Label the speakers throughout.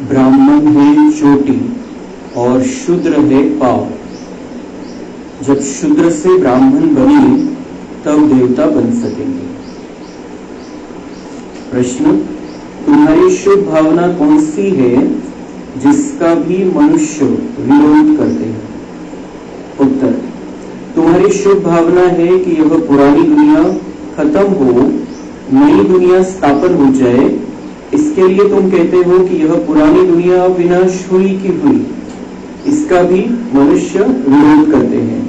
Speaker 1: ब्राह्मण है चोटी और शूद्र है पाव। जब शूद्र से ब्राह्मण बने तब देवता बन सकेंगे। प्रश्न, तुम्हारी शुभ भावना कौन सी है जिसका भी मनुष्य विरोध करते हैं? उत्तर, तुम्हारी शुभ भावना है कि यह पुरानी दुनिया खत्म हो, नई दुनिया स्थापन हो जाए। इसके लिए तुम कहते हो कि यह पुरानी दुनिया विनाश हुई की हुई। इसका भी मनुष्य विरोध करते हैं।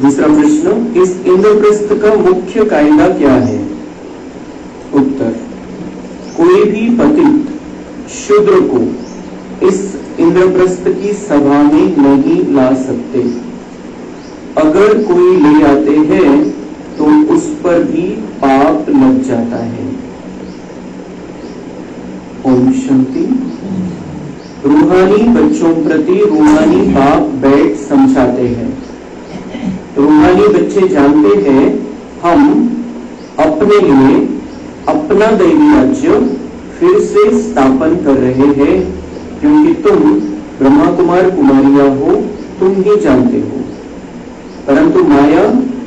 Speaker 1: दूसरा प्रश्न, इस इंद्रप्रस्थ का मुख्य कायदा क्या है? उत्तर, कोई भी पतित शूद्र को इस इंद्रप्रस्थ की सभा में नहीं ला सकते। अगर कोई ले आते हैं तो उस पर भी पाप लग जाता है। ओम शांति। रूहानी बच्चों प्रति रूहानी बाप बैठ समझाते हैं। रूहानी बच्चे जानते हैं हम अपने लिए अपना दैवी राज्य फिर से स्थापन कर रहे हैं, क्योंकि तुम ब्रह्मा कुमार कुमारियां हो, तुम ही जानते हो, परंतु माया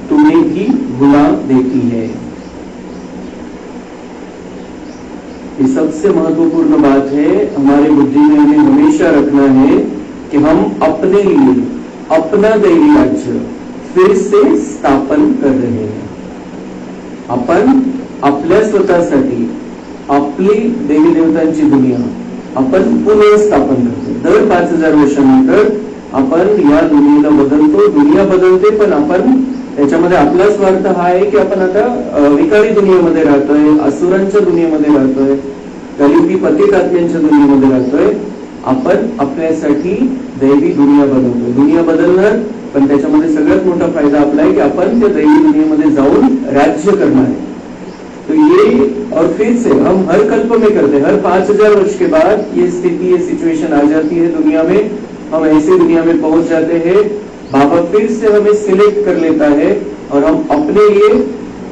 Speaker 1: तुम्हें भी भुला देती है। ये सबसे महत्वपूर्ण बात है, हमारे बुद्धि में हमें हमेशा रखना है कि हम अपने लिए अपना दैवी राज्य फिर से स्थापन कर रहे हैं। आपण आपल्या स्वतःसाठी आपली देवी देवतांची दुनिया आपण पुनः स्थापन करतो। दर 5000 वर्षानंतर आपण या दुनियेला बदलतो, दुनिया बदलते, पण आपण त्याच्यामध्ये आपला स्वार्थ हा आहे की आपण आता विकारी दुनियेमध्ये राहतोय, असुरांच्या दुनियेमध्ये राहतोय, कलियुगी पतित आत्म्यांच्या दुनियेमध्ये राहतोय। आपण आपल्यासाठी दैवी दुनिया बनवतोय। दुनिया बदलणार, पण त्याच्यामध्ये सगळ्यात मोठा फायदा आपला आहे की आपण त्या दैवी दुनियेमध्ये जाऊन राज्य करणार आहे। तो ये और फिर से हम हर कल्प में करते हैं, हर 5000 वर्ष के बाद ये स्थिति, ये सिचुएशन आ जाती है दुनिया में। हम ऐसी दुनिया में पहुंच जाते हैं, बाबा फिर से हमें सिलेक्ट कर लेता है और हम अपने लिए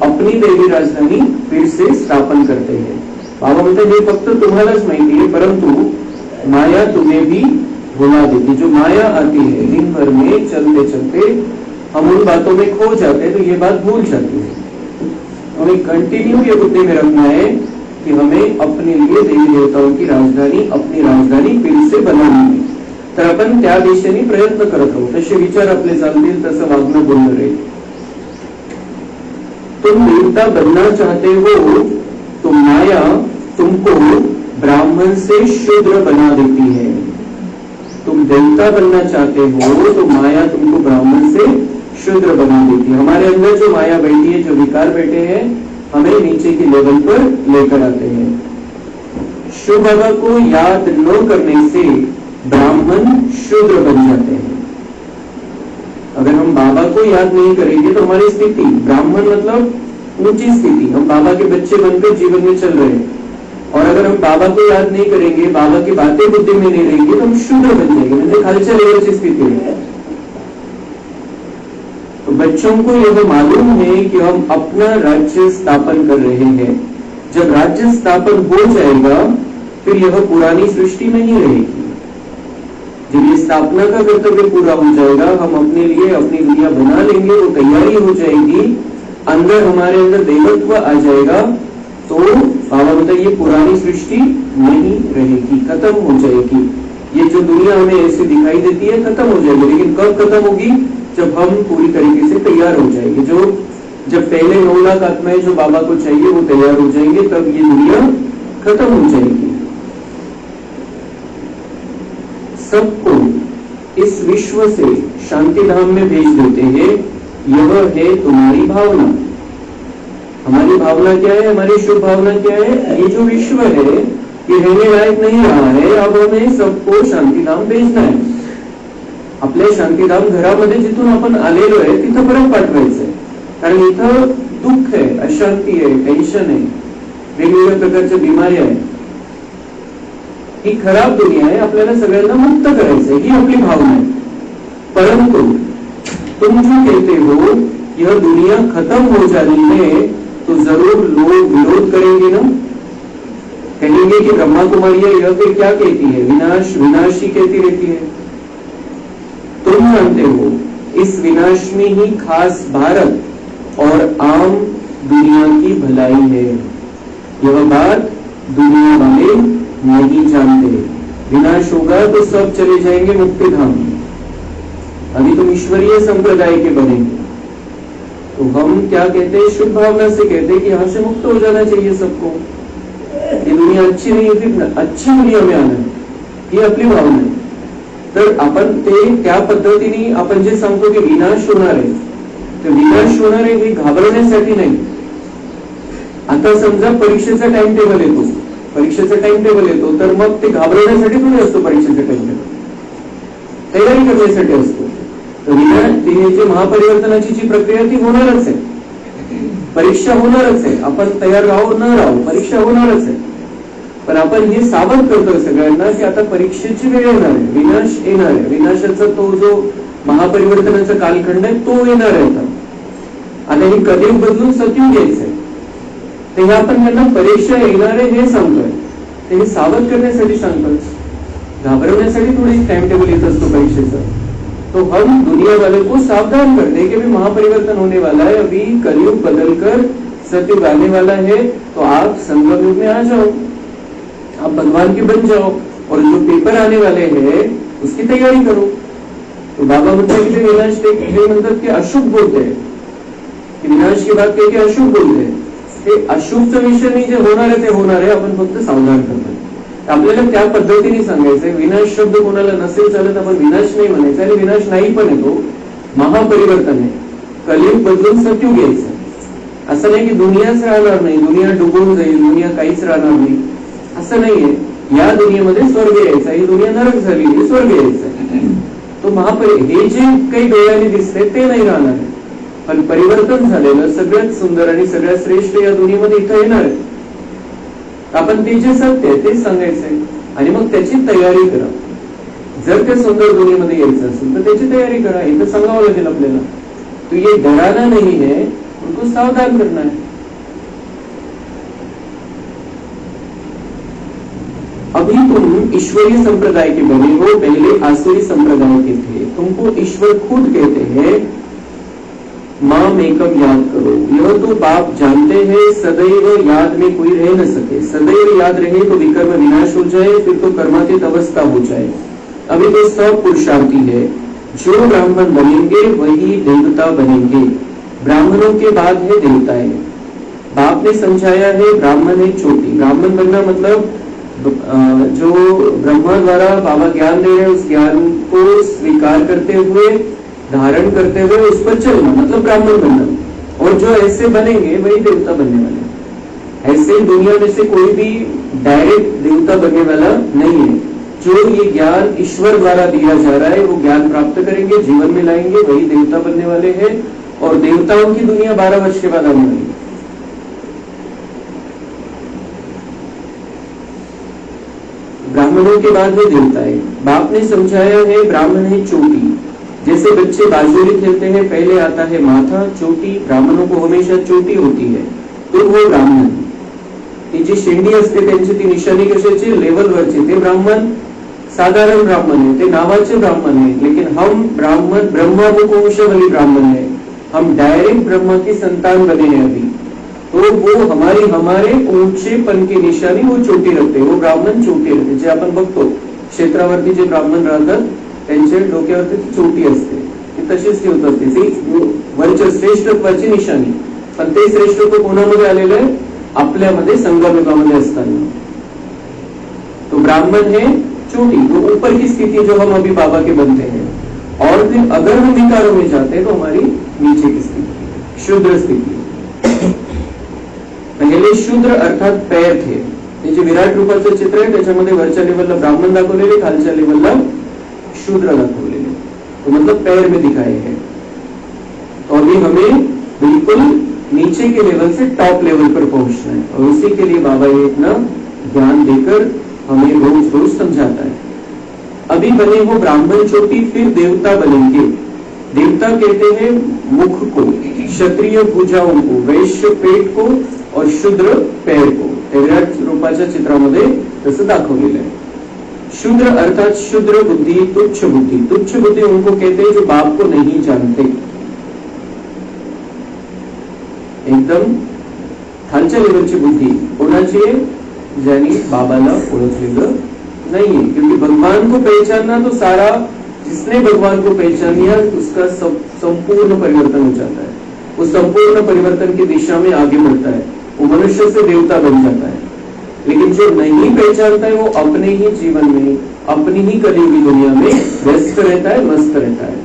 Speaker 1: अपनी दैवी राजधानी फिर से स्थापन करते हैं। बाबा बोलते हैं, ये फक्त तुम्हाराच माहिती है, परंतु माया तुम्हें भी भुला देती। जो माया आती है दिन भर में चलते चलते हम उन बातों में खो जाते हैं, तो ये बात भूल जाती है। हमें कंटिन्यू ये बुद्धि में रखना है कि हमें अपने लिए देवी देवताओं की राजधानी, अपनी राजधानी फिर से बनानी है। तर आपण त्या दिशेने प्रयत्न करत राहू, तसे विचार आपले चालतील, तसं वागणं बोलणं राहील। तुम देवता बनना चाहते हो तो माया तुमको ब्राह्मण से शूद्र बना देती है। तुम देवता बनना चाहते हो तो माया तुमको ब्राह्मण से शूद्र बना देती है। हमारे अंदर जो माया बैठी है, जो विकार बैठे हैं, हमें नीचे की लेवल पर लेकर आते हैं। शिव बाबा को याद न करने से ब्राह्मण शूद्र बन जाते हैं। अगर हम बाबा को याद नहीं करेंगे तो हमारी स्थिति, ब्राह्मण मतलब ऊंची स्थिति, हम बाबा के बच्चे बनकर जीवन में चल रहे हैं। और अगर हम बाबा को याद नहीं करेंगे, बाबा की बातें बुद्धि में नहीं रहेंगी, तो हम शूद्र बन जाएंगे, म्हणजे खालच्या लेवलची स्थिति है। तो बच्चों को यह मालूम है कि हम अपना राज्य स्थापन कर रहे हैं। जब राज्य स्थापन हो जाएगा फिर यह पुरानी सृष्टि नहीं रहेगी। जब ये स्थापना का कर्तव्य पूरा हो जाएगा, हम अपने लिए अपनी दुनिया बना लेंगे, वो तैयारी हो जाएगी, अंदर हमारे अंदर देवत्व आ जाएगा, तो बाबा बोलता है ये पुरानी सृष्टि नहीं रहेगी, खत्म हो जाएगी। ये जो दुनिया हमें ऐसे दिखाई देती है खत्म हो जाएगी, लेकिन कब खत्म होगी? जब हम पूरी तरीके से तैयार हो जाएंगे। जब पहले 9 लाख आत्माएं जो बाबा को चाहिए वो तैयार हो जाएंगे, तब ये दुनिया खत्म हो जाएगी। सबको इस विश्व से शांति धाम में भेज देते हैं। यह है तुम्हारी भावना। हमारी भावना क्या है? हमारी शुभ भावना क्या है? ये जो विश्व है ये रहने लायक नहीं रहा है, अब हमें सबको शांतिधाम भेजना है। आपल्या शांतिधाम घरामध्ये जिथून आपण आलेलो आहे तिथं परत पाठवायचंय, कारण इथं दुःख आहे, अशांती आहे, टेन्शन आहे, वेगवेगळ्या प्रकारच्या बिमाऱ्या आहेत। ही खराब दुनिया आहे, आपल्याला सगळ्यांना मुक्त करायचंय, ही आपली भावना आहे। परंतु तुम जो कहते हो यह दुनिया खत्म हो जानी है, तो जरूर लोग विरोध करेंगे ना। कहेंगे कि ब्रह्मा कुमारियां यह फिर क्या कहती है, विनाश विनाश ही कहती रहती है। तुम जानते हो इस विनाश में ही खास भारत और आम दुनिया की भलाई है। यह बात दुनिया वाले नहीं जानते। विनाश होगा तो सब चले जाएंगे मुक्ति धाम। अभी तुम ईश्वरीय संप्रदाय के बनेंगे तो हम क्या कहते हैं, शुभ भावना से कहते हैं कि यहां से मुक्त हो जाना चाहिए सबको। ये दुनिया अच्छी नाही, फिर अच्छी दुनिया में आना ही आपली भावना आहे। तर आपण ते त्या पद्धतीने आपण जे सांगतो की विनाश होणार आहे, तर विनाश होणार आहे हे घाबरण्यासाठी नाही। आता समजा परीक्षेचा टाइम टेबल येतो, परीक्षेचा टाइम टेबल येतो तर मग ते घाबरण्यासाठी थोडी असतो परीक्षेचा टाइम टेबल, तयारी करण्यासाठी असतो। तर विनाश जे महापरिवर्तनाची जी प्रक्रिया ती होणारच आहे, परीक्षा होणारच आहे। आपण तयार राहू न राहू परीक्षा होणारच आहे, पण आपण हे सावध करतोय सगळ्यांना की आता परीक्षेची वेळ येणार आहे, विनाश येणार आहे। विनाशाचा तो जो महापरिवर्तनाचा कालखंड आहे तो येणार आहे। आता हे कलियुग बदलून सतयुग यायचंय, तेव्हा आपण त्यांना परीक्षा येणार आहे हे सांगतोय, ते हे सावध करण्यासाठी सांगतोय, घाबरवण्यासाठी थोडी टाइम टेबल येत असतो परीक्षेचा। तो हम दुनिया वाले को सावधान करते कि भी महापरिवर्तन होने वाला है, अभी कलयुग बदलकर सतयुग आने वाला है, तो आप संगम युग में आ जाओ, आप भगवान के बन जाओ और जो पेपर आने वाले हैं उसकी तैयारी करो। तो बाबा म्हणतात की विनाश ते म्हणतात की अशुभ बोलते हैं, विनाश की बात कही की अशुभ बोलते हैं। ते अशुभचा विषय नाही, जे होणार आहे ते होणार आहे, आपण फक्त सावधान करतो। आपल्याला त्या पद्धतीने सांगायचंय, विनाश शब्द कोणाला नसेल चालत आपण विनाश नाही म्हणायचं, आणि विनाश नाही पण येतो, महापरिवर्तन आहे, कलियुग बदलून सतयुग यायचं। असं नाही की दुनियाच राहणार नाही, दुनिया डुबून जाईल, दुनिया काहीच राहणार नाही, असं नाहीये। या दुनियेमध्ये स्वर्ग यायचा, ही दुनिया नरक झाली, हे स्वर्ग यायचं। तो हे जे काही डोळ्याने दिसते ते नाही राहणार आहे, पण परिवर्तन झालेलं सगळ्यात सुंदर आणि सगळ्यात श्रेष्ठ या दुनियेमध्ये इथं येणार आहे। आपण ते जे सत्य आहे तेच सांगायचंय आणि मग त्याची तयारी करा। जर त्या सुंदर दुनियेमध्ये यायचं असेल तर त्याची तयारी करा, इथं सांगावं लागेल आपल्याला। तो ये डराना नहीं है, उनको सावधान करना है। अभी तुम ईश्वरीय संप्रदाय के बने हो, पहले आसुरी संप्रदाय के थे। तुमको ईश्वर खुद कहते हैं माम एकम याद करो। यह तो बाप जानते हैं, सदैव याद में कोई रह न सके। सदैव याद रहे तो विकर्म विनाश हो जाए, फिर तो कर्मातीत अवस्था हो जाए। अभी तो सब पुरुषार्थी है, जो ब्राह्मण बनेंगे वही देवता बनेंगे। ब्राह्मणों के बाद है देवताएं। बाप ने समझाया है ब्राह्मण है चोटी। ब्राह्मण बनना मतलब जो ब्रह्मा द्वारा बाबा ज्ञान दे रहे हैं उस ज्ञान को स्वीकार करते हुए, धारण करते हुए उस पर चलना, मतलब ब्राह्मण बनना। और जो ऐसे बनेंगे वही देवता बनने वाले। ऐसे दुनिया में से कोई भी डायरेक्ट देवता बनने वाला नहीं है। जो ये ज्ञान ईश्वर द्वारा दिया जा रहा है वो ज्ञान प्राप्त करेंगे, जीवन में लाएंगे, वही देवता बनने वाले हैं। और देवताओं की दुनिया 12 वर्ष के बाद आने वाली है। ब्राह्मणों के बाद वो देवता है। बाप ने समझाया है ब्राह्मण है चोटी। जैसे बच्चे बाजूरी खेलते हैं, पहले आता है माथा, चोटी। ब्राह्मणों को हमेशा चोटी होती है, तो वो ब्राह्मण। ती जी शेंडी असते त्यांची ती निशाणी कशाची, लेवलवरची। ते ब्राह्मण साधारण ब्राह्मण है, ते नावाचे ब्राह्मण है। लेकिन हम ब्राह्मण ब्रह्मवंशावली ब्राह्मण है, हम डायरेक्ट ब्रह्मा की संतान बने हैं अभी। तो वो हमारे ऊंचेपन की निशानी वो चोटी रखते, वो ब्राह्मण चोटी रखते। जे आपण बघतो क्षेत्रावरती जे ब्राह्मण राहतात त्यांच्या डोक्यावरती चोटी असते, ती तशीच ठेवत असते, ती वरच्या श्रेष्ठत्वाची निशानी। पण ते श्रेष्ठत्व कोणामध्ये आलेलं आहे, आपल्यामध्ये संगमयुगामध्ये असताना। तो ब्राह्मण है चोटी, वो ऊपर की स्थिति जो हम अभी बाबा के बनते हैं। और फिर अगर हम विकारों में जाते हैं तो हमारी नीचे की स्थिति, शूद्र स्थिति। पहिले शूद्र अर्थात पैर थे। हे जे विराट रूपाचं चित्र आहे त्याच्यामध्ये वरच्या लेवलला ब्राह्मण दाखवलेले, खालच्या लेवलला शूद्र दाखवलेले, तो मतलब पैर में दिखाए हैं। तो अभी हमें बिल्कुल नीचे के लेवल से टॉप लेवल पर पहुंचना है, और उसी के लिए बाबा ये इतना ज्ञान देकर हमें रोज रोज समझाता है। अभी बने हो ब्राह्मण चोटी, फिर देवता बनेंगे। देवता कहते हैं मुख को, क्षत्रिय भुजाओं को, वैश्य पेट को और शूद्र पैर को। विराट रूप स्वरूपाच्या चित्रामध्ये तसं दाखवलेलं आहे. शूद्र अर्थात शूद्र बुद्धि, तुच्छ बुद्धि. तुच्छ बुद्धि उनको कहते हैं जो बाप को नहीं जानते, एकदम खालच्या लेवलची बुद्धी कोणाची आहे, ज्यांनी बाबाला ओळखलेलं नाहीये. क्योंकि भगवान को पहचानना तो सारा, जिसने भगवान को पहचान लिया उसका संपूर्ण परिवर्तन हो जाता है. वो संपूर्ण परिवर्तन की दिशा में आगे बढ़ता है, वो मनुष्य से देवता बन जाता है. लेकिन जो नहीं पहचानता है वो अपने ही जीवन में, अपनी ही कलियुगी दुनिया में व्यस्त रहता है, मस्त रहता है.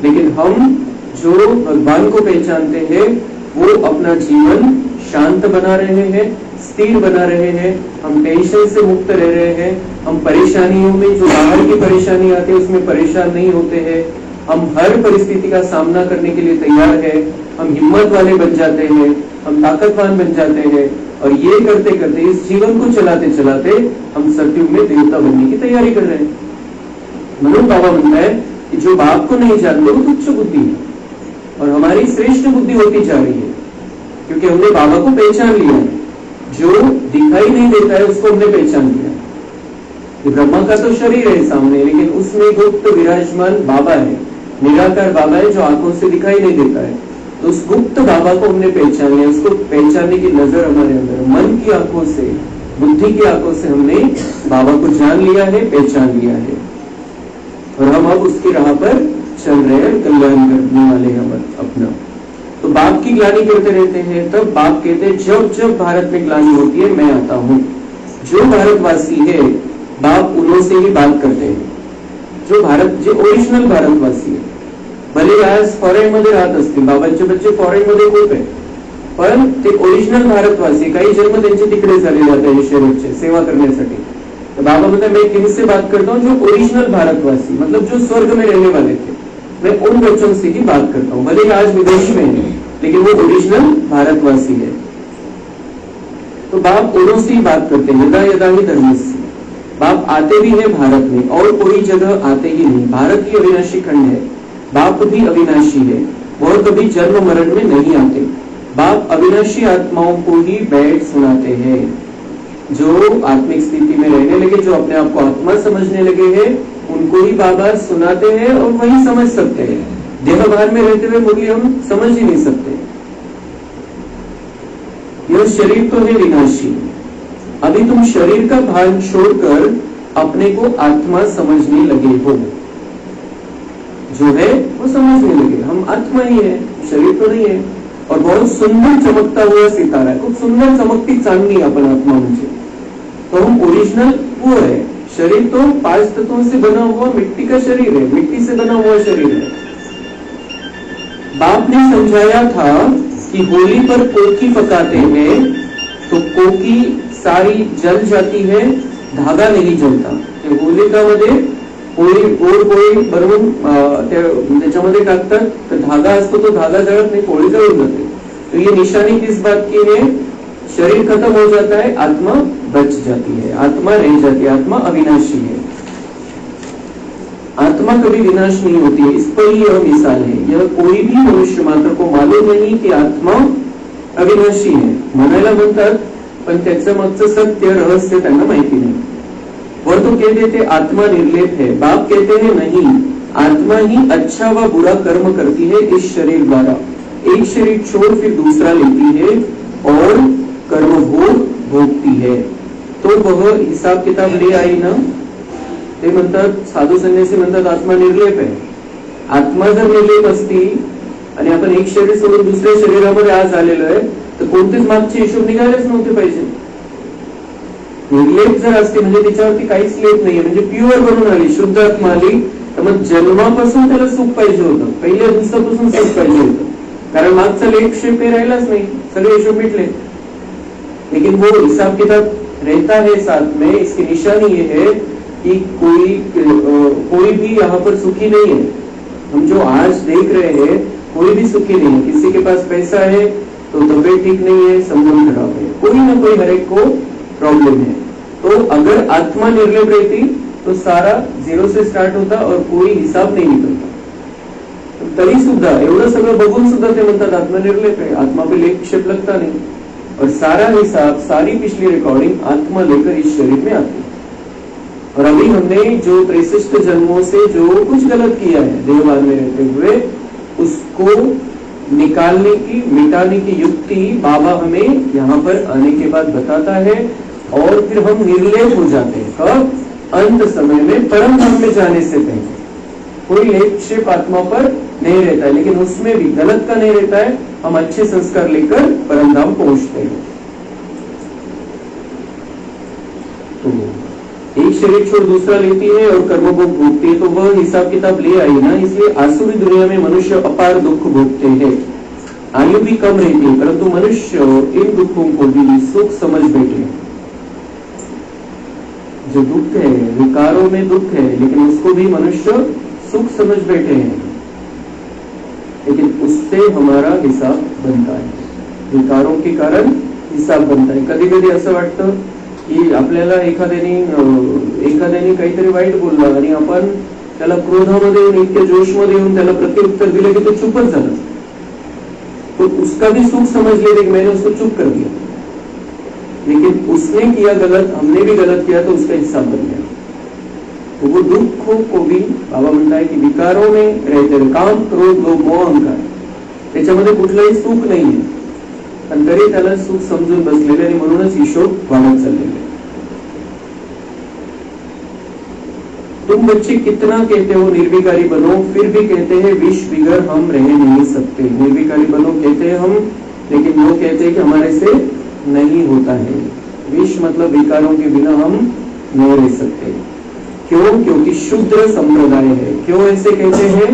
Speaker 1: लेकिन हम जो भगवान को पहचानते हैं वो अपना जीवन शांत बना रहे हैं, स्थिर बना रहे हैं, हम टेंशन से मुक्त रह रहे हैं, हम परेशानियों में, जो बाहर की परेशानी आती है उसमें परेशान नहीं होते हैं, हम हर परिस्थिति का सामना करने के लिए तैयार है, हम हिम्मत वाले बन जाते हैं, हम ताकतवान बन जाते हैं. और ये करते करते, इस जीवन को चलाते चलाते हम सतयुग में देवता बनने की तैयारी कर रहे हैं. म्हणून बाबा म्हणता है कि जो बाप को नहीं जानते वो तुच्छ बुद्धि है, और हमारी श्रेष्ठ बुद्धि होती जा रही है क्योंकि हमने बाबा को पहचान लिया है. जो दिखाई नहीं देता है उसको हमने पहचान लिया. ब्रह्मा का तो शरीर है सामने, लेकिन उसमें गुप्त विराजमान बाबा है, निराकार बाबा है जो आंखों से दिखाई नहीं देता है. तो उस गुप्त बाबा को हमने पहचान लिया. उसको पहचानने की नजर हमारे अंदर, मन की आंखों से, बुद्धि की आंखों से हमने बाबा को जान लिया है, पहचान लिया है, और हम अब उसकी राह पर चल रहे हैं, कल्याण करने वाले हैं अपना. तो बाप की ग्लानि करते रहते हैं. तब बाप कहते हैं जब जब भारत में ग्लानि होती है मैं आता हूं. जो भारतवासी है बाप उन्हों से ही बात करते हैं. जो ओरिजिनल भारतवासी आहे, भले आज फॉरेन मध्ये राहत असतील, बाबांचे बच्चे फॉरेन मध्ये खूप आहे, पण ते ओरिजिनल भारतवासी, काही जन्म त्यांचे तिकडे झालेले आहेत ईश्वराचे सेवा करण्यासाठी. तो बाबा बोलते मैं किनसे बात करता हूँ, जो ओरिजिनल भारतवासी, मतलब जो स्वर्ग में रहने वाले थे, मैं उन बच्चों से ही बात करता हूँ. भले आज विदेशी में है लेकिन वो ओरिजिनल भारतवासी है. तो बाप उन्हों से ही बात करते हैं. यदा यदा ही धर्मस्य, बाप आते भी है भारत में, और कोई जगह आते ही नहीं. भारत ही अविनाशी खंड है, बाप भी अविनाशी है, वो कभी जन्म मरण में नहीं आते. बाप अविनाशी आत्माओं को ही बैठ सुनाते हैं. जो आत्मिक स्थिति में रहने लगे, जो अपने आप को आत्मा समझने लगे हैं, उनको ही बाबा सुनाते हैं और वही समझ सकते हैं. देह भान में रहते हुए मुरली हम समझ ही नहीं सकते. यह शरीर तो है विनाशी. अभी तुम शरीर का भान छोड़कर अपने को आत्मा समझने लगे हो. जो है वो समझने लगे, हम आत्मा ही है, शरीर तो नहीं है. और बहुत सुंदर चमकता हुआ सितारा है, खूप सुंदर चमकती चांदनी आपण आत्मा म्हणजे. तो हम ओरिजिनल वो है. शरीर तो 5 तत्वों से बना हुआ मिट्टी का शरीर है, मिट्टी से बना हुआ शरीर है. बाप ने समझाया था कि होली पर कोकी पकाते हैं तो कोकी सारी जल जाती है, धागा नहीं जलता. होलिकामध्ये पोळी, गोड पोळी बनवून त्याच्यामध्ये टाकतात, तर धागा असतो तो धागा जळत नाही, पोळी जळून जाते. तो ये निशानी किस बात की है, शरीर खत्म हो जाता है, आत्मा बच जाती है, आत्मा रह जाती है, आत्मा अविनाशी है. आत्मा कभी विनाश नहीं होती है. इस पर ही यह मिसाल है. यह कोई भी मनुष्य मात्र को मालूम नहीं कि आत्मा अविनाशी है. म्हणायला म्हणतात पण त्याचं मागचं सत्य रहस्य त्यांना माहिती नाही. और तो कहते थे आत्मा निर्लेप है. बाप कहते हैं नहीं, आत्मा ही अच्छा व बुरा कर्म करती है इस शरीर द्वारा. एक शरीर छोड़ फिर दूसरा लेती है और कर्म भोगती है. तो वह हिसाब किताब ले आई ना. ते म्हणतात, साधू संन्यासी म्हणतात आत्मा निर्लेप आहे. आत्मा जर निर्लेप असती आणि आपण एक शरीर सोडून दुसऱ्या शरीरामध्ये आज आलेलो आहे, तर कोणतेच मागचे हिशोब निघालेच नव्हते पाहिजे. निर्लेप जर असते म्हणजे त्याच्यावरती काहीच लेप नाहीये, म्हणजे प्युअर बनून आली, शुद्ध आत्मा आली, तर मग जन्मापासून त्याला सुख पाहिजे होतं, पहिल्या दिवसापासून सुख पाहिजे होतं, कारण मागचा लेप शेप राहिलाच नाही, सगळे हिशोब मिटले. लेकिन वो हिसाब किताब रहता है साथ में. इसकी निशानी ये है कि कोई भी यहाँ पर सुखी नहीं है. हम जो आज देख रहे हैं कोई भी सुखी नहीं है. किसी के पास पैसा है तो तबीयत ठीक नहीं है, संबंध खराब है, कोई ना कोई हर एक को प्रॉब्लम है. तो अगर आत्मा निर्लेप रहती तो सारा झिरो से स्टार्ट होता और कोई हिसाब नहीं निकलता. तरी सुद्धा एवढं सगळं बघून सुद्धा ते म्हणतात आत्मा निर्लेप आहे, आत्मा पे लेप शेप लगता नहीं. और सारा हिसाब, सारी पिछली रिकॉर्डिंग आत्मा लेकर इस शरीर में आती है। और अभी हमने जो 63 जन्मों से जो कुछ गलत किया है देहभान में रहते हुए, उसको निकालने की, मिटाने की युक्ति बाबा हमें यहाँ पर आने के बाद बताता है। और फिर हम निर्लेप हो जाते हैं। कब? अंत समय में, परम धाम में जाने से पहले। कोई लेप शेप आत्मा पर नहीं रहता है, लेकिन उसमें भी गलत का नहीं रहता है। हम अच्छे संस्कार लेकर परम धाम पहुंचते हैं। तो एक शरीर छोड़ दूसरा लेती है और कर्मभोग भोगती है, तो वह हिसाब किताब ले आई ना। इसलिए आसुरी दुनिया में मनुष्य अपार दुख भोगते हैं। आयु भी कम रहती है, परंतु मनुष्य इन दुखों को भी सुख समझ बैठे। जो दुख है, विकारों में दुख है, लेकिन उसको भी मनुष्य सुख समझ बैठे हैं। लेकिन उससे हमारा हिसाब बनता है, विकारों के कारण हिसाब बनता है। कधी कधी असं वाटतं की आपल्याला एखाद्याने काहीतरी वाईट बोलला आणि आपण त्याला क्रोधामध्ये येऊन, इतक्या जोशमध्ये येऊन त्याला प्रत्युत्तर दिलं की तो चुपच झाला। तो उसका भी सुख समझ लिया, लेकिन मैंने उसको चुप कर दिया। लेकिन उसने किया गलत, हमने भी गलत किया, तो उसका हिसाब बन गया। तो वो दुखों को भी बाबा म्हणता है की विकारों में रहते, काम, क्रोध, लोभ, मोह, अहंकार, त्याच्यामध्ये कुठलंही सुख नाहीये, पण तरी त्याला सुख समजून बसलेले आणि म्हणूनच हिशोब वाढत चाललेले। तुम बच्चे कितना कहते हो निर्विकारी बनो, फिर भी कहते हैं विष बिगर हम रह नहीं सकते। निर्विकारी बनो कहते हैं हम, लेकिन वो कहते हैं कि हमारे से नहीं होता है। विष मतलब विकारों के बिना हम नहीं रह सकते। क्यों? क्योंकि शूद्र संप्रदाय है। क्यों ऐसे कहते हैं?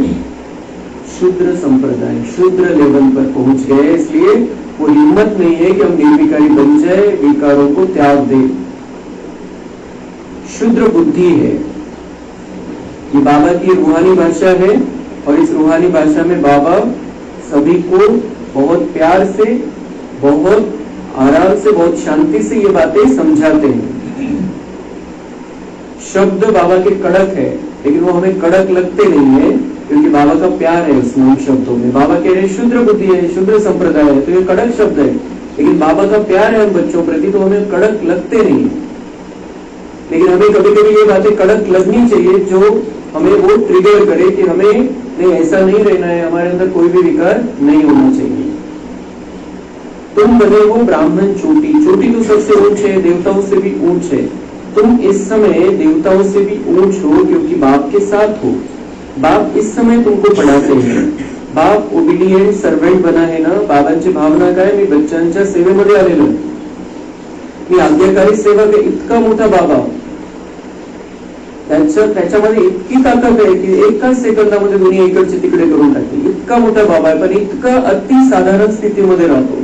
Speaker 1: शूद्र संप्रदाय, शूद्र लेवल पर पहुंच गए, इसलिए वो हिम्मत नहीं है कि हम निर्विकारी बन जाए, विकारों को त्याग दें। शूद्र बुद्धि है, ये बाबा की रूहानी भाषा है। और इस रूहानी भाषा में बाबा सभी को बहुत प्यार से, बहुत आराम से, बहुत शांति से ये बातें समझाते हैं। शब्द बाबा के कड़क है, लेकिन वो हमें कड़क लगते नहीं है, क्योंकि बाबा का प्यार है उसमें, उन शब्दों में। बाबा कह रहे हैं शूद्र बुद्धि है, शूद्र संप्रदाय है, तो ये कड़क शब्द है, लेकिन बाबा का प्यार है हम बच्चों प्रति, तो हमें कड़क लगते नहीं। लेकिन हमें कभी कभी ये बातें कड़क लगनी चाहिए, जो हमें वो ट्रिगर करे कि हमें नहीं, ऐसा नहीं रहना है, हमारे अंदर कोई भी विकार नहीं होना चाहिए। तुम बने हो ब्राह्मण चोटी, चोटी तो सबसे ऊंच है, देवताओं से भी ऊंच है। तुम इस समय देवताओं से भी ऊंच हो, क्योंकि बाप के साथ हो। बाप इस समय तुमको पढ़ाते हैं। बाप ओबिडियंट सर्वेंट बना है ना। बाबांची भावना काय, मी बच्चांच्या सेवेमध्ये आलेलो, मी आज्ञाकारी सेवक आहे। इतका मोठा बाबा, त्याच्यामध्ये इतकी ताकद आहे की एकाच सेकंदामध्ये दुनिया इकडची तिकडे करून टाकते। इतका मोठा बाबा आहे, पण इतका अतिसाधारण स्थितीमध्ये राहतो,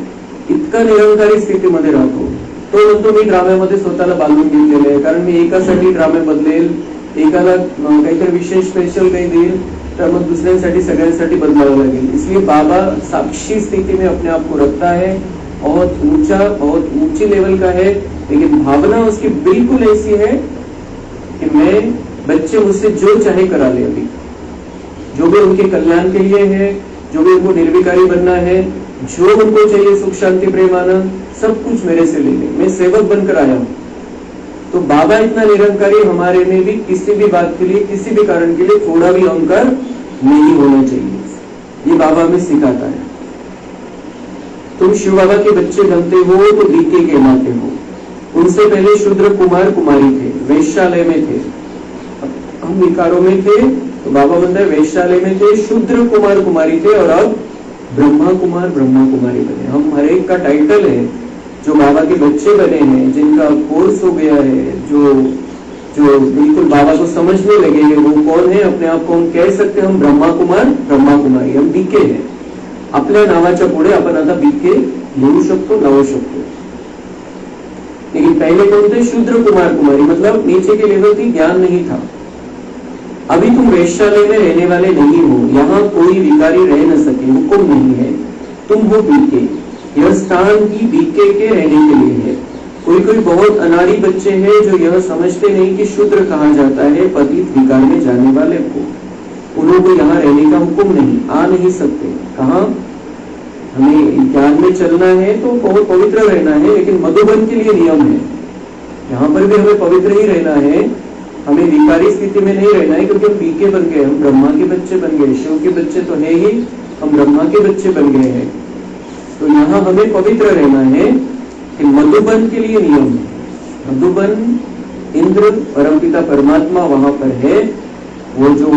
Speaker 1: इतका निरंकारी स्थितीमध्ये राहतो। तो म्हणतो मी ड्राम्यामध्ये स्वतःला बांधून घेतलेलं आहे, कारण मी एकासाठी ड्रामे बदलेल, एकाला काहीतरी विशेष स्पेशल काही देईल, तर मग दुसऱ्यांसाठी सगळ्यांसाठी बदलावं लागेल। इसलिए बाबा साक्षी स्थिति में अपने आप को रखता है, बहुत ऊंचा, बहुत ऊंची लेवल का है, लेकिन भावना उसकी बिल्कुल ऐसी है कि मैं, बच्चे मुझसे जो चाहे करा ले। अभी जो भी उनके कल्याण के लिए है, जो भी उनको निर्विकारी बनना है, जो उनको चाहिए सुख शांति प्रेम आनंद, सब कुछ मेरे से ले ले, मैं सेवक बनकर आया हूं। तो बाबा इतना निरंकारी, हमारे में भी किसी भी बात के लिए, किसी भी कारण के लिए थोड़ा भी अहंकार नहीं होना चाहिए। ये बाबा हमें सिखाता है। तुम शिव बाबा के बच्चे बनते हो तो बीके कहलाते हो। उनसे पहले शूद्र कुमार कुमारी थे, वैश्यालय में थे। हम विकारों में थे, तो बाबा बनता है वैश्यालय में थे, शूद्र कुमार कुमारी थे, और अब ब्रह्मा कुमार ब्रह्मा कुमारी बने। हम हर एक का टाइटल है, जो बाबा के बच्चे बने हैं, जिनका कोर्स हो गया है, जो बिल्कुल बाबा को समझने लगे हैं, वो कौन है? अपने आप को हम कह सकते हैं, हम ब्रह्मा कुमार ब्रह्मा कुमारी, हम बीके हैं। आपल्या नावाच्या पुढे आपण आता बीके लिहू शकतो, लावू शकतो। लेकिन पहले कौन थे? शूद्र कुमार कुमारी, मतलब नीचे के लेवल थी, ज्ञान नहीं था। अभी तुम वैश्यालय में रहने वाले नहीं हो, यहाँ कोई विकारी रह न सके, हुक्म नहीं है। तुम हो बीके, यह स्थान भी बीके के रहने के लिए है। कोई कोई बहुत अनाड़ी बच्चे हैं जो यह समझते नहीं कि शूद्र कहा जाता है पतित विकार में जाने वाले को। उन्होंने यहाँ रहने का हुक्म नहीं, आ नहीं सकते। कहा? हमें ज्ञान में चलना है तो बहुत पवित्र रहना है, लेकिन मधुबन के लिए नियम है। यहाँ पर भी हमें पवित्र ही रहना है, हमें विकारी स्थिति में नहीं रहना है, क्योंकि हम बीके बन गए, हम ब्रह्मा के बच्चे बन गए। शिव के बच्चे तो है ही, हम ब्रह्मा के बच्चे बन गए हैं। तो यहाँ हमें पवित्र रहना है कि मधुबन के लिए नियम है। मधुबन इंद्र परमपिता परमात्मा वहां पर है। वो जो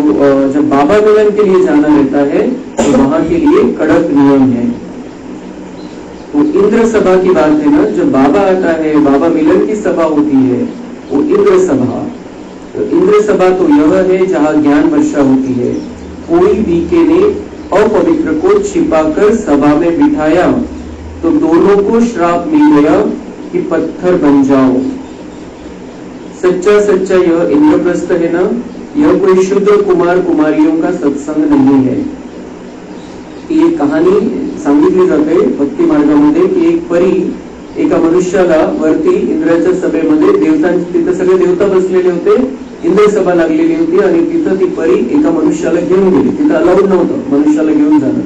Speaker 1: जब बाबा मिलन के लिए जाना रहता है तो वहां के लिए कड़क नियम है। तो इंद्र सभा की बात है ना, जब बाबा आता है, बाबा मिलन की सभा होती है, वो इंद्र सभा। तो इंद्र सभा तो यह है जहाँ ज्ञान वर्षा होती है। कोई बीके ने अपवित्र को छिपाकर सभा में बिठाया तो दोनों को श्राप मिल गया कि पत्थर बन जाओ। सच्चा सच्चा यह इंद्रप्रस्थ है ना, यह कोई शुद्ध कुमार कुमारियों का सत्संग नहीं है। ये कहानी सांगितली जाते भक्ती मार्गामध्ये की एक परी एका मनुष्याला वरती इंद्राच्या सभेमध्ये तिथं सगळे देवता बसलेले होते, इंद्र सभा लागलेली होती आणि तिथं ती परी एका मनुष्याला घेऊन गेली. तिथं अलाउड नव्हतं मनुष्याला घेऊन जाणं,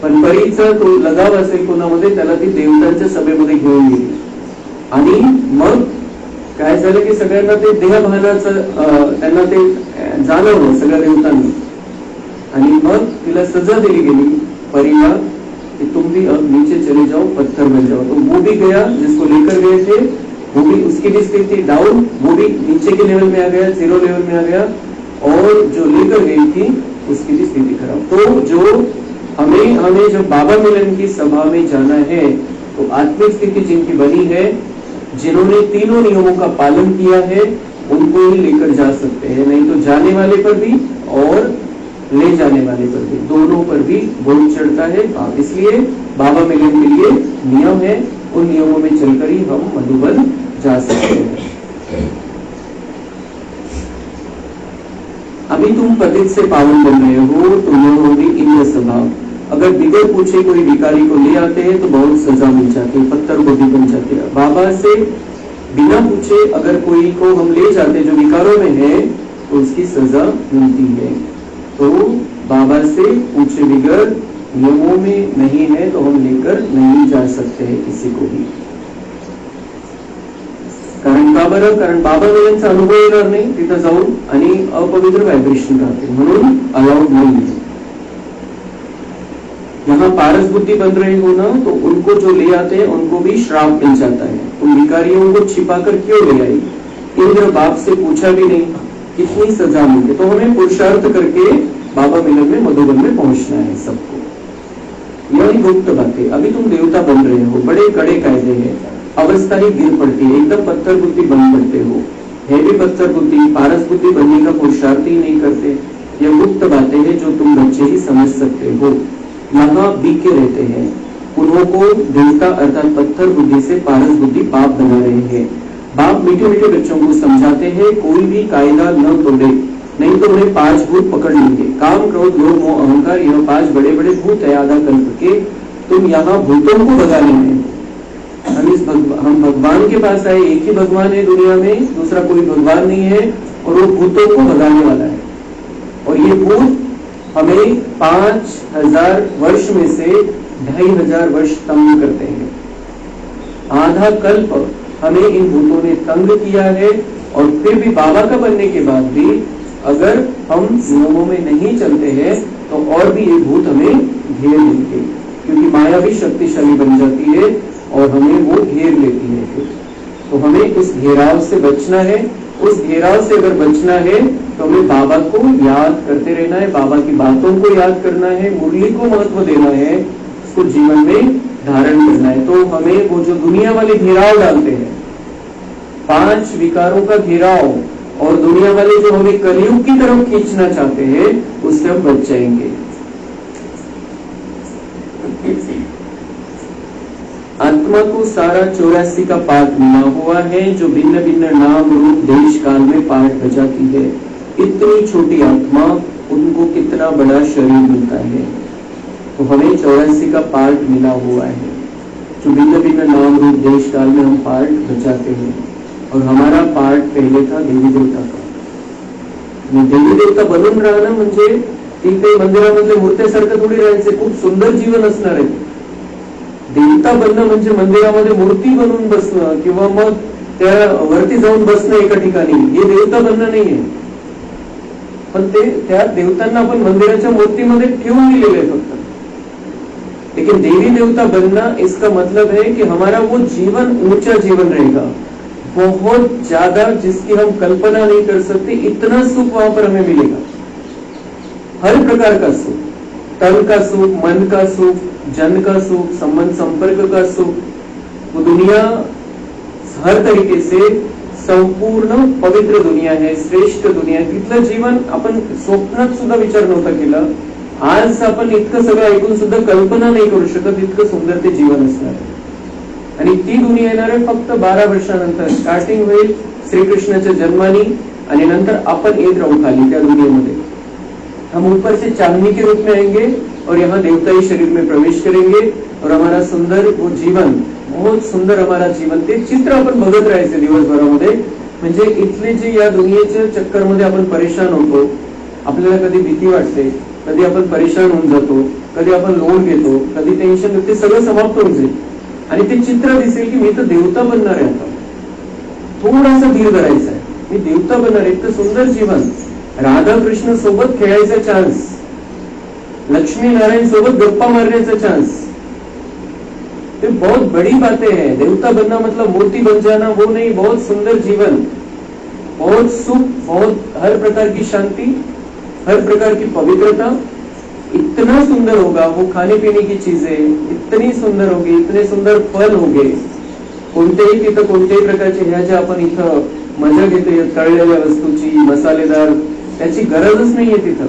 Speaker 1: पण परीचा तो लगाव असेल कोणामध्ये, त्याला ती देवतांच्या सभेमध्ये घेऊन गेली. आणि मग काय झालं की सगळ्यांना ते देहभानाचं त्यांना ते जाणवलं सगळ्या देवतांनी. आणि मग तिला सजा दिली गेली परीला कि तुम भी अब नीचे चले जाओ, पत्थर बन जाओ. तो वो भी गया, जिसको लेकर गए थे वो भी, उसकी भी स्थिति डाउन, वो भी नीचे के लेवल में आ गया, 0 लेवल में आ गया. और जो लेकर गई थी उसकी भी स्थिति खराब. तो जो हमें जब बाबा मिलन की सभा में जाना है तो आत्मिक स्थिति जिनकी बनी है, जिन्होंने तीनों नियमों का पालन किया है, उनको ही लेकर जा सकते हैं. नहीं तो जाने वाले पर भी और ले जाने वाले पर भी, दोनों पर भी बोझ चढ़ता है. इसलिए बाबा मिलन के लिए नियम है, उन नियमों में चलकर ही हम मधुबन जा सकते हैं. अभी तुम पतित से पावन बन रहे हो तो यह होगी इंद्र सभा. अगर बिगड़ पूछे कोई विकारी को ले आते हैं तो बहुत सजा मिल जाती है, पत्थर गोदी बन जाती है. बाबा से बिना पूछे अगर कोई को हम ले जाते जो विकारों में है तो उसकी सजा मिलती है. तो बाबा से पूछे बिगड़ नियमों में नहीं है तो हम लेकर नहीं जा सकते हैं किसी को भी. कारण का बरं, कारण बाबा मिलनचा अनुभव येणार नाही तिथं जाऊन आणि अपवित्र व्हायब्रेशन राहते, म्हणून अलाउड नहीं है. यहाँ पारस बुद्धि बन रहे हो ना, तो उनको जो ले आते हैं उनको भी श्राप मिल जाता है. तुम भिखारियों को छिपाकर क्यों ले आई? इंद्र बाप से पूछा भी नहीं, कितनी सजा मिले. तो हमें पुरुषार्थ करके बाबा मिलन में मधुबन में पहुंचना है सबको. यही गुप्त बातें. अभी तुम देवता बन रहे हो, बड़े कड़े कायदे हैं, अवस्था ही गिर पड़ती है, एकदम पत्थर बुद्धि बन पड़ते हो. है भी पत्थर बुद्धि, पारस बुद्धि बनने का पुरुषार्थ ही नहीं करते. यह गुप्त बातें हैं जो तुम बच्चे ही समझ सकते हो. यहाँ बीके रहते हैं, उन्हों को देवता अर्थात पत्थर बुद्धि से पारस बुद्धि बाप बना रहे हैं. बाप मीठे मीठे बच्चों को समझाते हैं कोई भी कायदा न तोड़े, नहीं तो उन्हें 5 भूत पकड़ लेंगे. काम, क्रोध, लोभ, मोह, अहंकार, यह 5 बड़े बड़े भूत है आधा कल्प के. तुम यहाँ भूतों को भगाने में, हम भगवान के पास आए. एक ही भगवान है दुनिया में, दूसरा कोई भगवान नहीं है, और वो भूतों को भगाने वाला है. और ये भूत हमें 5000 वर्ष में से 2500 वर्ष तंग करते हैं. आधा कल्प हमें इन भूतों ने तंग किया है. और फिर भी बाबा का बनने के बाद भी अगर हम नियमों में नहीं चलते हैं तो और भी ये भूत हमें घेर लेंगे, क्योंकि माया भी शक्तिशाली बन जाती है और हमें वो घेर लेती है. फिर तो हमें उस घेराव से बचना है. उस घेराव से अगर बचना है तो हमें बाबा को याद करते रहना है, बाबा की बातों को याद करना है, मुरली को महत्व देना है, उसको जीवन में धारण करना है. तो हमें वो जो दुनिया वाले घेराव डालते हैं, 5 विकारों का घेराव, और दुनिया वाले जो हमें कलयुग की तरफ खींचना चाहते हैं, उससे हम बच जाएंगे. आत्मा को सारा 84 का पाठ मिला हुआ है, जो भिन्न भिन्न नाम रूप देश काल में पाठ बजाती है. इतनी छोटी आत्मा, उनको कितना बड़ा शरीर मिलता है. तो हमें 84 का पाठ मिला हुआ है, जो भिन्न भिन्न नाम रूप देश काल में हम पाठ बजाते हैं. और हमारा पाठ पहले था देवी देवता का. देवी देवता बनून राहणं म्हणजे ती काही मंदिरामधल्या मूर्त्यासारखं थोडी राहायचे. खूप सुंदर जीवन असणार आहे, देवता बनणं म्हणजे मंदिरामध्ये मूर्ती बनवून बसणं किंवा मग त्या वरती जाऊन बसणं एका ठिकाणी, हे देवता बनणं नाहीये. पण ते त्या देवतांना आपण मंदिराच्या मूर्तीमध्ये ठेवून दिलेलं आहे फक्त. लेकिन देवी देवता बनना इसका मतलब है कि हमारा वो जीवन ऊंचा जीवन रहेगा, बहुत ज्यादा, जिसकी हम कल्पना नहीं कर सकते. इतना सुख वहां पर हमें मिलेगा, हर प्रकार का सुख, तन का सुख, मन का सुख, जन का सुख, संबंध संपर्क का सुख. वो दुनिया हर तरीके से संपूर्ण पवित्र दुनिया आहे, श्रेष्ठ दुनिया आहे. तिथलं जीवन आपण स्वप्नात सुद्धा विचार नव्हता केला. आज आपण इतकं सगळं ऐकून सुद्धा कल्पना नाही करू शकत इतकं सुंदर ते जीवन असणार आहे. आणि ती दुनिया येणार आहे फक्त 12 वर्षानंतर. स्टार्टिंग होईल श्रीकृष्णाच्या जन्मानी आणि नंतर आपण येत राहू खाली त्या दुनियेमध्ये. हम ऊपर से चांदनी के रूप में आएंगे और यहाँ देवताई शरीर में प्रवेश करेंगे और हमारा सुंदर वो जीवन, बहुत सुंदर हमारा जीवन, ते चित्र आपण बघत राहायचे दिवसभरामध्ये. म्हणजे इथले जे या दुनियेच्या चक्करमध्ये आपण परेशान होतो, आपल्याला कधी भीती वाटते, कधी आपण परेशान होऊन जातो, कधी आपण लोन घेतो, कधी टेन्शन, ते सगळं समाप्त होऊन जाईल आणि ते चित्र दिसेल की मी तर देवता बनणार आहे. आता थोडासा धीर धरायचा आहे, मी देवता बनणार आहे. इतकं सुंदर जीवन, राधा कृष्ण सोबत खेळायचा चान्स, लक्ष्मी नारायण सोबत गप्पा मारण्याचा चान्स, ये बहुत बड़ी बातें हैं. देवता बनना मतलब मूर्ति बन जाना वो नहीं, बहुत सुंदर जीवन, बहुत सुख, बहुत हर प्रकार की शांति, हर प्रकार की पवित्रता. इतना सुंदर होगा वो खाने पीने की चीजें, इतनी सुंदर होगी, इतने सुंदर फल होंगे. कोणतेही तिथं कोणत्याही प्रकारचे ह्या ज्या आपण इथं मजा घेतो तळलेल्या वस्तूची, मसालेदार, त्याची गरजच नाहीये तिथं.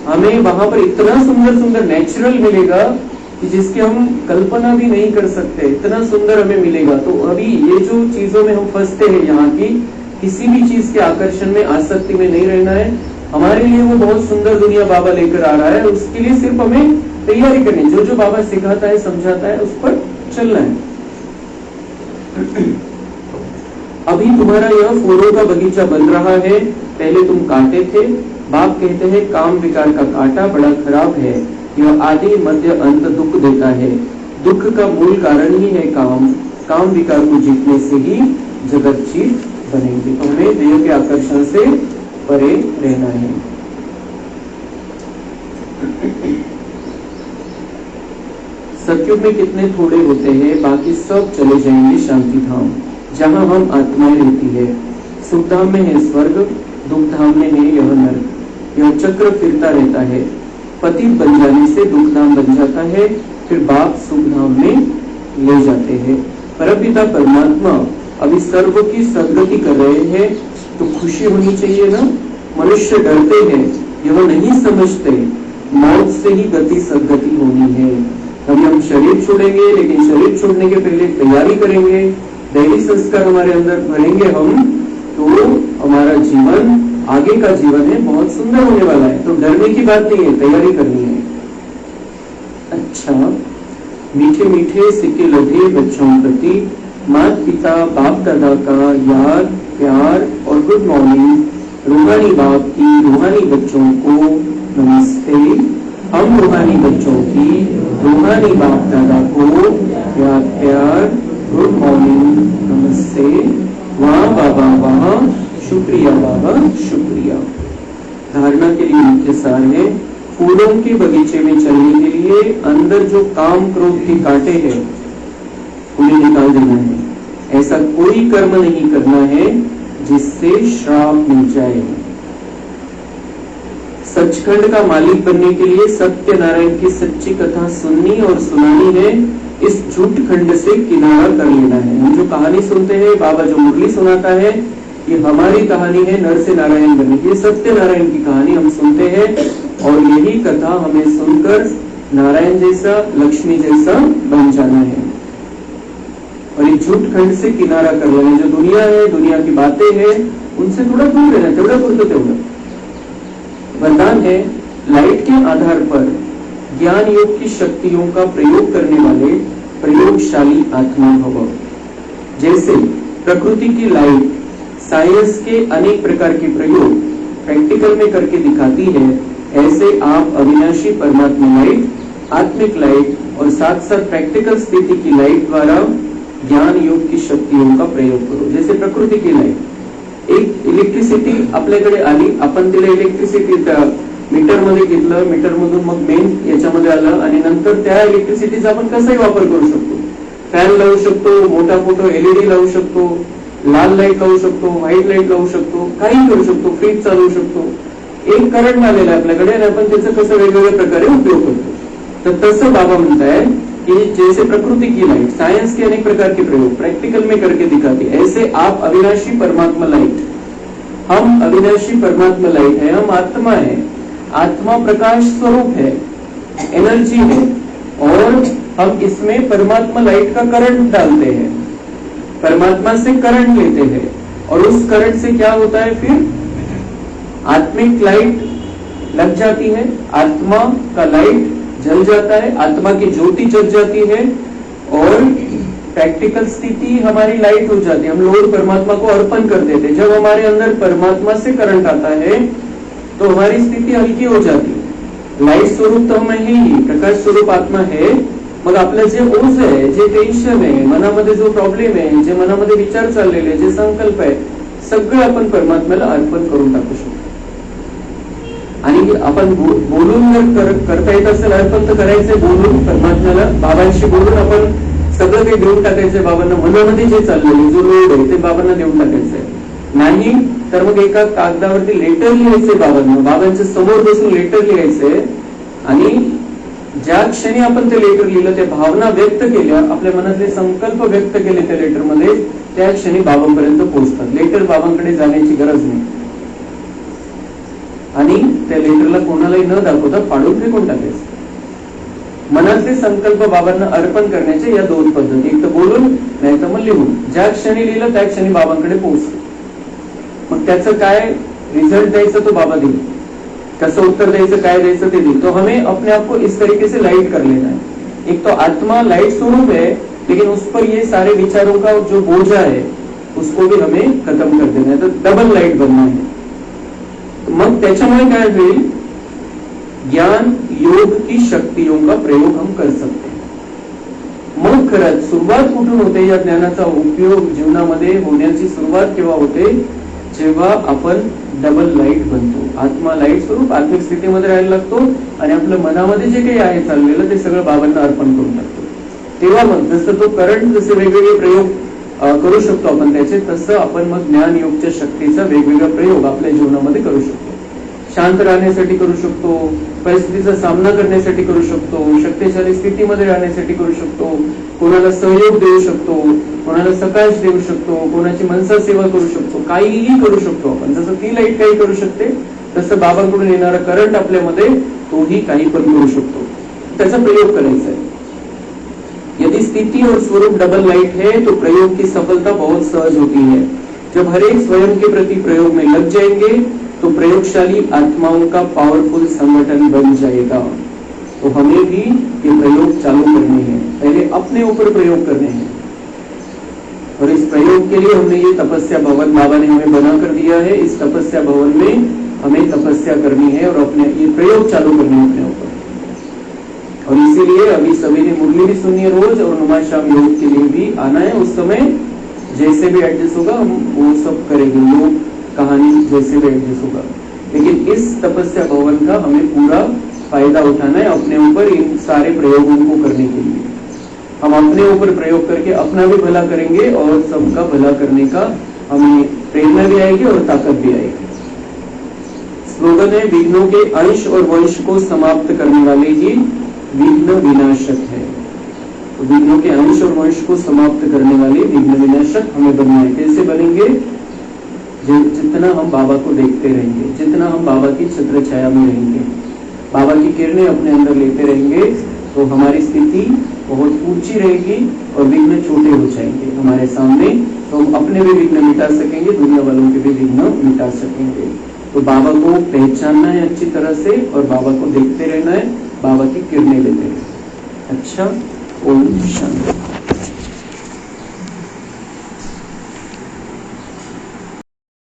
Speaker 1: हमें वहां पर इतना सुंदर सुंदर नेचुरल मिलेगा कि जिसकी हम कल्पना भी नहीं कर सकते. इतना सुंदर हमें मिलेगा. तो अभी ये जो चीजों में हम फंसते हैं, यहाँ की किसी भी चीज के आकर्षण में, आसक्ति में नहीं रहना है. हमारे लिए वो बहुत सुंदर दुनिया बाबा लेकर आ रहा है. उसके लिए सिर्फ हमें तैयारी करनी, जो जो बाबा सिखाता है, समझाता है, उस पर चलना है. अभी तुम्हारा यह फूलों का बगीचा बन रहा है. पहले तुम कांटे थे. बाप कहते हैं काम विकार का कांटा बड़ा खराब है. यह आदि मध्य अंत दुख देता है. दुख का मूल कारण ही है काम. काम विकार को जीतने से ही जगत जीत बनेंगे. तो हमें देह के आकर्षण से परे रहना है. सतयुग में कितने थोड़े होते हैं, बाकी सब चले जाएंगे शांति धाम, जहाँ हम आत्माएं रहती है. सुख धाम में है स्वर्ग, दुख धाम में है यह नरक. यह चक्र फिरता रहता है. पतित बन जाने से दुख धाम बन जाता है, फिर बाप सुख धाम में ले जाते हैं. परमपिता परमात्मा अभी सर्व की सदगति कर रहे हैं, तो खुशी होनी चाहिए ना. मनुष्य डरते हैं, यह नहीं समझते मौत से ही गति सदगति होनी है. अभी हम शरीर छोड़ेंगे, लेकिन शरीर छोड़ने के पहले तैयारी करेंगे, दैवी संस्कार हमारे अंदर भरेंगे हम, तो हमारा जीवन, आगे का जीवन है, बहुत सुंदर होने वाला है. तो डरने की बात नहीं है, तैयारी करनी है. अच्छा, मीठे मीठे सिक्के लगे बच्चों प्रति माता पिता बाप दादा का याद, प्यार और गुड मॉर्निंग. रूहानी बाप की रूहानी बच्चों को नमस्ते. हम रूहानी बच्चों की रूहानी बाप दादा को याद, प्यार, गुड मॉर्निंग, नमस्ते. वाह बाबा वाह, शुक्रिया बाबा शुक्रिया. धारणा के लिए मुख्य सार है, फूलों के बगीचे में चलने के लिए अंदर जो काम क्रोध के कांटे हैं उन्हें निकाल देना है. ऐसा कोई कर्म नहीं करना है जिससे श्राप मिल जाए. सचखंड का मालिक बनने के लिए सत्यनारायण की सच्ची कथा सुननी और सुनानी है. इस झूठ खंड से किनारा कर लेना है. हम जो कहानी सुनते हैं, बाबा जो मुरली सुनाता है, ये हमारी कहानी है नर से नारायण बनने की. सत्यनारायण की कहानी हम सुनते हैं और यही कथा हमें सुनकर नारायण जैसा, लक्ष्मी जैसा बन जाना है. और ये झूठ खंड से किनारा कर लेना. जो दुनिया है, दुनिया की बातें हैं, उनसे थोड़ा दूर रहना. तेवढा पुरतं तेवढं. वरदान है, लाइट के आधार पर ज्ञान योग की शक्तियों का प्रयोग करने वाले प्रयोगशाली आत्मा भव. जैसे प्रकृति की लाइट साइंस के अनेक प्रकार के प्रयोग प्रैक्टिकल में करके दिखाती है, ऐसे आप अविनाशी परमात्मा लाइट आत्मिक लाइट और साथ साथ प्रैक्टिकल स्थिति की लाइट द्वारा ज्ञान योग की शक्तियों का प्रयोग करो. जैसे प्रकृति की लाईट, एक इलेक्ट्रिसिटी आपल्याकडे आली, आपण तिला इलेक्ट्रिसिटी मीटर मध्ये घेतलं, मीटर मधून मग मेन याच्यामध्ये आलं आणि नंतर त्या इलेक्ट्रिसिटीचा आपण कसाही वापर करू शकतो. फॅन लावू शकतो, मोठा मोठा एलईडी लावू शकतो, लाल लाईट लावू शकतो, व्हाईट लाईट लावू शकतो, काही करू शकतो, फ्रीज चालवू शकतो. एक करंट आलेला आहे आपल्याकडे आणि आपण त्याचा कसं वेगवेगळ्या प्रकारे उपयोग करतो. तर तसं बाबा म्हणताय कि जैसे प्रकृति की लाइट, साइंस के अनेक प्रकार के प्रयोग प्रैक्टिकल में करके दिखाती, ऐसे आप अविनाशी परमात्मा लाइट, हम अविनाशी परमात्मा लाइट है, हम आत्मा है, आत्मा प्रकाश स्वरूप है, एनर्जी है, और हम इसमें परमात्मा लाइट का करंट डालते हैं, परमात्मा से करंट लेते हैं, और उस करंट से क्या होता है, फिर आत्मिक लाइट लग जाती है, आत्मा का लाइट जल जाता है, आत्मा की ज्योति जल जाती है, और प्रैक्टिकल स्थिति हमारी लाइट हो जाती है. हम लोग परमात्मा को अर्पण कर देते. जब हमारे अंदर परमात्मा से करंट आता है तो हमारी स्थिति हल्की हो जाती है. लाईट स्वरूप तो हम ही, प्रकाश स्वरूप आत्मा है. मग आपलं जे ओझ आहे, जे टेन्शन आहे, मनामध्ये जो प्रॉब्लेम आहे, जे मनामध्ये विचार चाललेले, जे संकल्प आहे, सगळं आपण परमात्म्याला अर्पण करून टाकू शकतो. आणि आपण बोलून जर करता येत असेल अर्पण तर करायचंय, बोलून परमात्म्याला, बाबांशी बोलून आपण सगळं काही देऊन टाकायचंय बाबांना. मनामध्ये जे चाललेले जो लोड आहे ते बाबांना देऊन टाकायचंय. नाही तर मग एका कागदावरती लेटर लिहायचंय बाबांना, बाबांच्या समोर बसून लेटर लिहायचंय, आणि ज्या क्षणी आपण ते लेटर लिहिलं, त्या भावना व्यक्त केल्या, आपल्या मनातले संकल्प व्यक्त केले त्या लेटरमध्ये, त्या क्षणी बाबांपर्यंत पोहोचतात. लेटर बाबांकडे जाण्याची गरज नाही. आणि त्या लेटरला कोणालाही न दाखवता फाडून फेकून टाकायचं. मनातले संकल्प बाबांना अर्पण करण्याच्या या दोन पद्धती, एक तर बोलून, नाही तर मग लिहून. ज्या क्षणी लिहिलं त्या क्षणी बाबांकडे पोहोचतो. मग त्याचं काय रिजल्ट द्यायचं तो बाबा देईल, कसं उत्तर द्यायचं, काय द्यायचं ते देईल. तो हमें अपने आप को इस तरीके से लाइट कर लेना है. एक तो आत्मा लाइट स्वरूप है, लेकिन उस पर ये सारे विचारों का जो बोझा है उसको भी हमें खत्म कर देना है. तो डबल लाइट बनना है. मग त्याच्यामुळे काय होईल, ज्ञान योग की शक्तियों का प्रयोग हम कर सकते हैं. मग खरंच सुरुवात कुठून होते, या ज्ञानाचा उपयोग जीवनामध्ये होण्याची सुरुवात केव्हा होते, जेव्हा आपण डबल लाईट बनतो. आत्मा लाईट स्वरूप आत्मिक स्थितीमध्ये राहायला लागतो, आणि आपल्या मनामध्ये जे काही आहे चाललेलं ते सगळं बाबांना अर्पण करून टाकतो. तेव्हा मग जसं तो करंट, जसे वेगवेगळे प्रयोग करू शकतो आपण त्याचे, तसं आपण मग ज्ञान योगच्या शक्तीचा वेगवेगळा प्रयोग आपल्या जीवनामध्ये करू शकतो. शांत राहण्यासाठी करू शकतो, परिस्थितीचा सामना करण्यासाठी करू शकतो, शक्तिशाली स्थितीमध्ये राहण्यासाठी करू शकतो, कोणाला सहयोग देऊ शकतो, कोणाला सकाश देऊ शकतो, कोणाची मनसा सेवा करू शकतो, काहीही करू शकतो आपण. जसं ती लाईट काही करू शकते, तसं बाबांकडून येणारा करंट आपल्यामध्ये तोही काही पण करू शकतो. त्याचा प्रयोग करायचा है. यदि स्थिति और स्वरूप डबल लाइट है तो प्रयोग की सफलता बहुत सहज होती है. जब हर एक स्वयं के प्रति प्रयोग में लग जाएंगे तो प्रयोगशाली आत्माओं का पावरफुल संगठन बन जाएगा. तो हमें भी ये प्रयोग चालू करने हैं. पहले अपने ऊपर प्रयोग करने हैं, और इस प्रयोग के लिए हमने ये तपस्या भवन बाबा ने हमें बना कर दिया है. इस तपस्या भवन में हमें तपस्या करनी है और अपने ये प्रयोग चालू करने हैं अपने ऊपर. और इसीलिए अभी सभी ने मुरली भी सुनी है रोज, और नुमा शाम योग के लिए भी आना है. उस समय जैसे भी एडजस्ट होगा हम वो सब करेंगे, योग कहानी जैसे भी एडजस्ट होगा. लेकिन इस तपस्या भवन का हमें पूरा फायदा उठाना है, अपने ऊपर इन सारे प्रयोगों को करने के लिए. हम अपने ऊपर प्रयोग करके अपना भी भला करेंगे और सबका भला करने का हमें प्रेरणा भी आएगी और ताकत भी आएगी. स्लोगन है, विघ्नों के अंश और वंश को समाप्त करने वाले ही विघ्न विनाशक है. तो विघ्नों के अंश और वंश को समाप्त करने वाले विघ्न विनाशक हमें बनना है. कैसे बनेंगे? जितना हम बाबा को देखते रहेंगे, जितना हम बाबा की छत्र छाया में रहेंगे, बाबा की किरणें अपने अंदर लेते रहेंगे, तो हमारी स्थिति बहुत ऊंची रहेगी और विघ्न छोटे हो जाएंगे हमारे सामने. तो हम अपने भी विघ्न मिटा सकेंगे, दुनिया वालों के भी विघ्न मिटा सकेंगे. तो बाबा को पहचानना है अच्छी तरह से, और बाबा को देखते रहना है, बाबा की किरणें लेते हैं. अच्छा, ओम शांति.